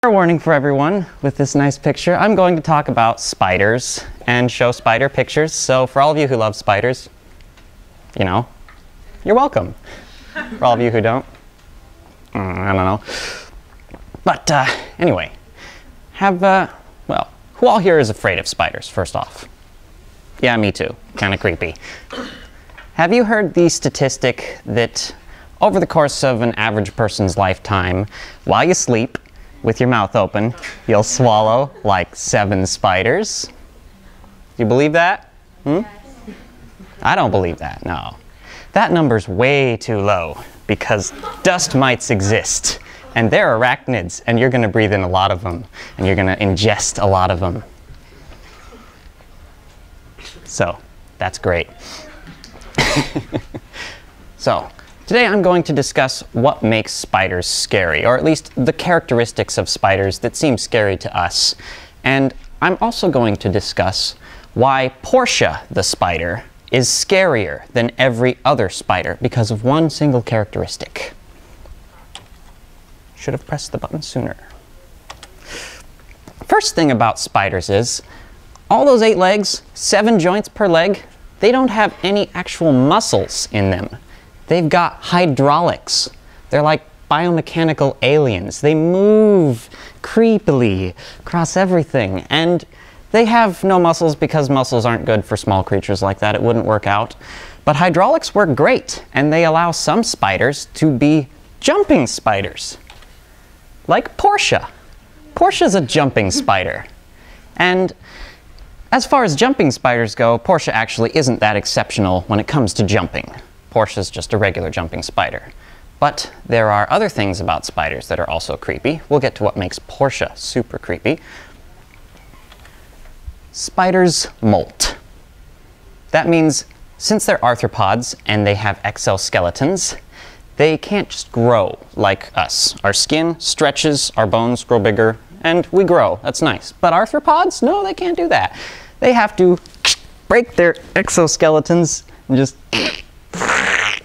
Fair warning for everyone with this nice picture. I'm going to talk about spiders and show spider pictures. So for all of you who love spiders, you know, you're welcome. For all of you who don't, I don't know. But anyway, well, who all here is afraid of spiders, first off? Yeah, me too. Kind of creepy. Have you heard the statistic that over the course of an average person's lifetime, while you sleep, with your mouth open, you'll swallow like 7 spiders? Do you believe that? I don't believe that, no. That number's way too low because dust mites exist and they're arachnids and you're gonna breathe in a lot of them and you're gonna ingest a lot of them. So, that's great. So, today I'm going to discuss what makes spiders scary, or at least the characteristics of spiders that seem scary to us. And I'm also going to discuss why Portia the spider is scarier than every other spider because of one single characteristic. Should have pressed the button sooner. First thing about spiders is, all those 8 legs, 7 joints per leg, they don't have any actual muscles in them. They've got hydraulics. They're like biomechanical aliens. They move creepily across everything. And they have no muscles because muscles aren't good for small creatures like that. It wouldn't work out. But hydraulics work great, and they allow some spiders to be jumping spiders. Like Portia. Portia's a jumping spider. And as far as jumping spiders go, Portia actually isn't that exceptional when it comes to jumping. Portia's just a regular jumping spider. But there are other things about spiders that are also creepy. We'll get to what makes Portia super creepy. Spiders molt. That means since they're arthropods and they have exoskeletons, they can't just grow like us. Our skin stretches, our bones grow bigger, and we grow. That's nice. But arthropods, no, they can't do that. They have to break their exoskeletons and just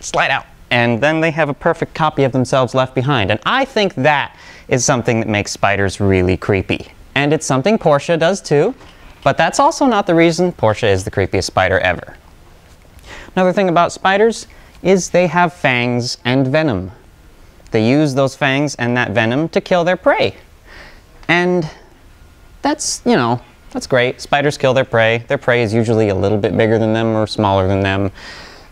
slide out. And then they have a perfect copy of themselves left behind. And I think that is something that makes spiders really creepy. And it's something Portia does too, but that's also not the reason Portia is the creepiest spider ever. Another thing about spiders is they have fangs and venom. They use those fangs and that venom to kill their prey. And that's, you know, that's great. Spiders kill their prey. Their prey is usually a little bit bigger than them or smaller than them.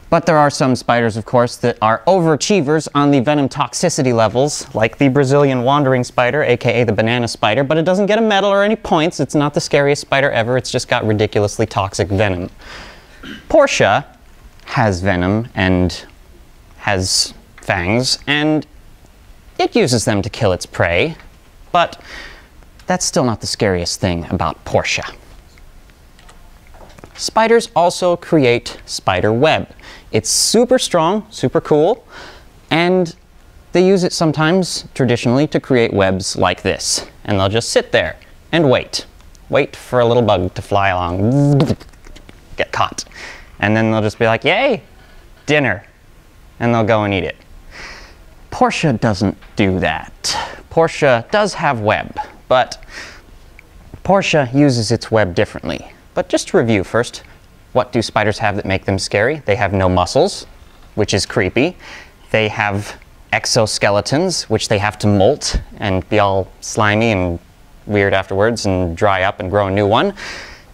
But there are some spiders, of course, that are overachievers on the venom toxicity levels, like the Brazilian wandering spider, aka the banana spider, but it doesn't get a medal or any points. It's not the scariest spider ever. It's just got ridiculously toxic venom. Portia has venom and has fangs, and it uses them to kill its prey, but that's still not the scariest thing about Portia. Spiders also create spider web. It's super strong, super cool, and they use it sometimes, traditionally, to create webs like this. And they'll just sit there and wait. Wait for a little bug to fly along, get caught. And then they'll just be like, yay, dinner. And they'll go and eat it. Portia doesn't do that. Portia does have web, but Portia uses its web differently. But just to review first, what do spiders have that make them scary? They have no muscles, which is creepy. They have exoskeletons, which they have to molt and be all slimy and weird afterwards and dry up and grow a new one.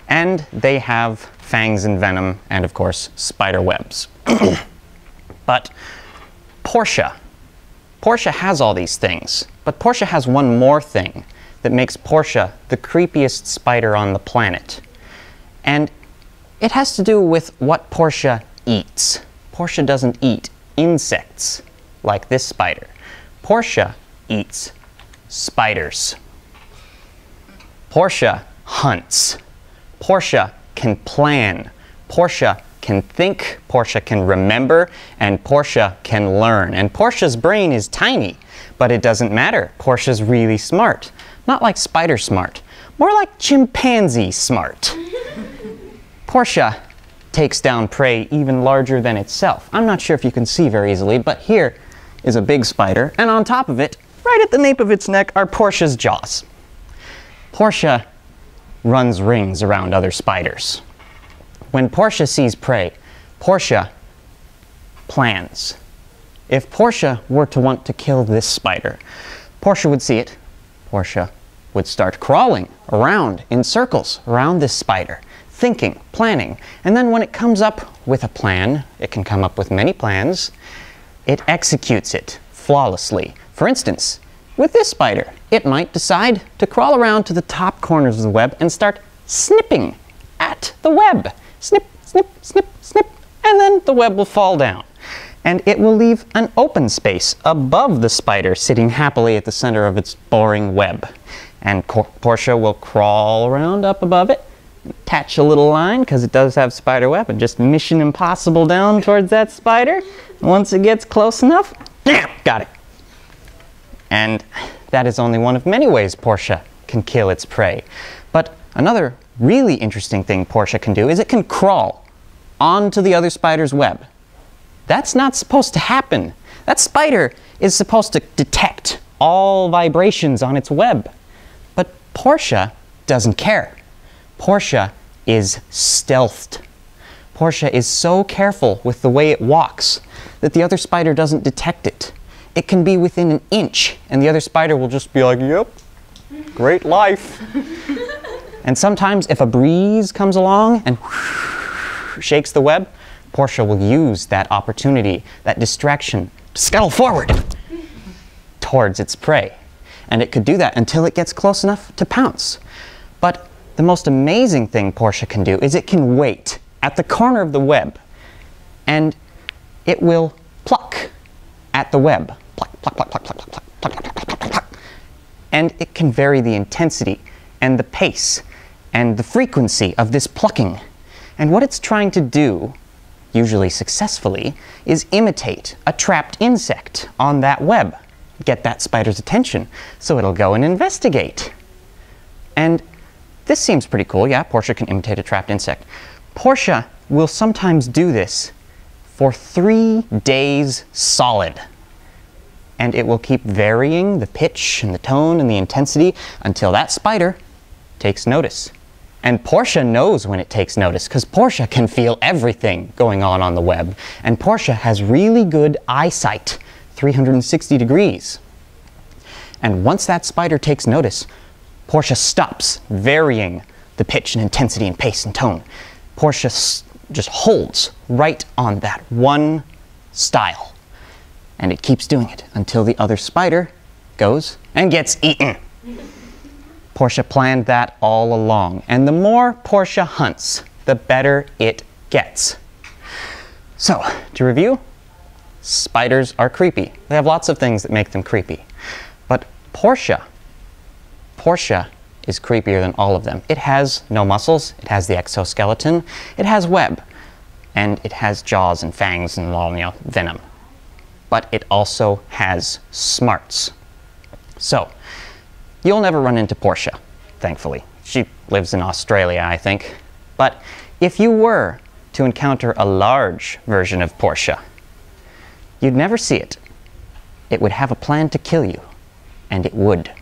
And they have fangs and venom and, of course, spider webs. But Portia has all these things, but Portia has one more thing that makes Portia the creepiest spider on the planet. And it has to do with what Portia eats. Portia doesn't eat insects like this spider. Portia eats spiders. Portia hunts. Portia can plan. Portia can think. Portia can remember. And Portia can learn. And Portia's brain is tiny, but it doesn't matter. Portia's really smart. Not like spider smart. More like chimpanzee smart. Portia takes down prey even larger than itself. I'm not sure if you can see very easily, but here is a big spider, and on top of it right at the nape of its neck are Portia's jaws. Portia runs rings around other spiders. When Portia sees prey, Portia plans. If Portia were to want to kill this spider, Portia would see it. Portia would start crawling around in circles around this spider, thinking, planning, and then when it comes up with a plan, it can come up with many plans, it executes it flawlessly. For instance, with this spider, it might decide to crawl around to the top corners of the web and start snipping at the web. Snip, snip, snip, snip, and then the web will fall down. And it will leave an open space above the spider sitting happily at the center of its boring web. And Portia will crawl around up above it, attach a little line, because it does have spider web, and just Mission Impossible down towards that spider. Once it gets close enough, got it. And that is only one of many ways Portia can kill its prey. But another really interesting thing Portia can do is it can crawl onto the other spider's web. That's not supposed to happen. That spider is supposed to detect all vibrations on its web. But Portia doesn't care. Portia is stealthed. Portia is so careful with the way it walks that the other spider doesn't detect it. It can be within an inch, and the other spider will just be like, yep, great life. And sometimes if a breeze comes along and shakes the web, Portia will use that opportunity, that distraction, to scuttle forward towards its prey. And it could do that until it gets close enough to pounce. But the most amazing thing Portia can do is it can wait at the corner of the web, and it will pluck at the web. Pluck, pluck, pluck, pluck, pluck, pluck, pluck, pluck, pluck, pluck, pluck, pluck. And it can vary the intensity and the pace and the frequency of this plucking. And what it's trying to do, usually successfully, is imitate a trapped insect on that web. Get that spider's attention, so it'll go and investigate. And this seems pretty cool. Yeah, Portia can imitate a trapped insect. Portia will sometimes do this for 3 days solid. And it will keep varying the pitch and the tone and the intensity until that spider takes notice. And Portia knows when it takes notice, because Portia can feel everything going on the web. And Portia has really good eyesight, 360 degrees. And once that spider takes notice, Portia stops varying the pitch and intensity and pace and tone. Portia just holds right on that one style. And it keeps doing it until the other spider goes and gets eaten. Portia planned that all along. And the more Portia hunts, the better it gets. So, to review, spiders are creepy. They have lots of things that make them creepy. But Portia is creepier than all of them. It has no muscles, it has the exoskeleton, it has web, and it has jaws and fangs and venom. But it also has smarts. So, you'll never run into Portia, thankfully. She lives in Australia, I think. But if you were to encounter a large version of Portia, you'd never see it. It would have a plan to kill you, and it would.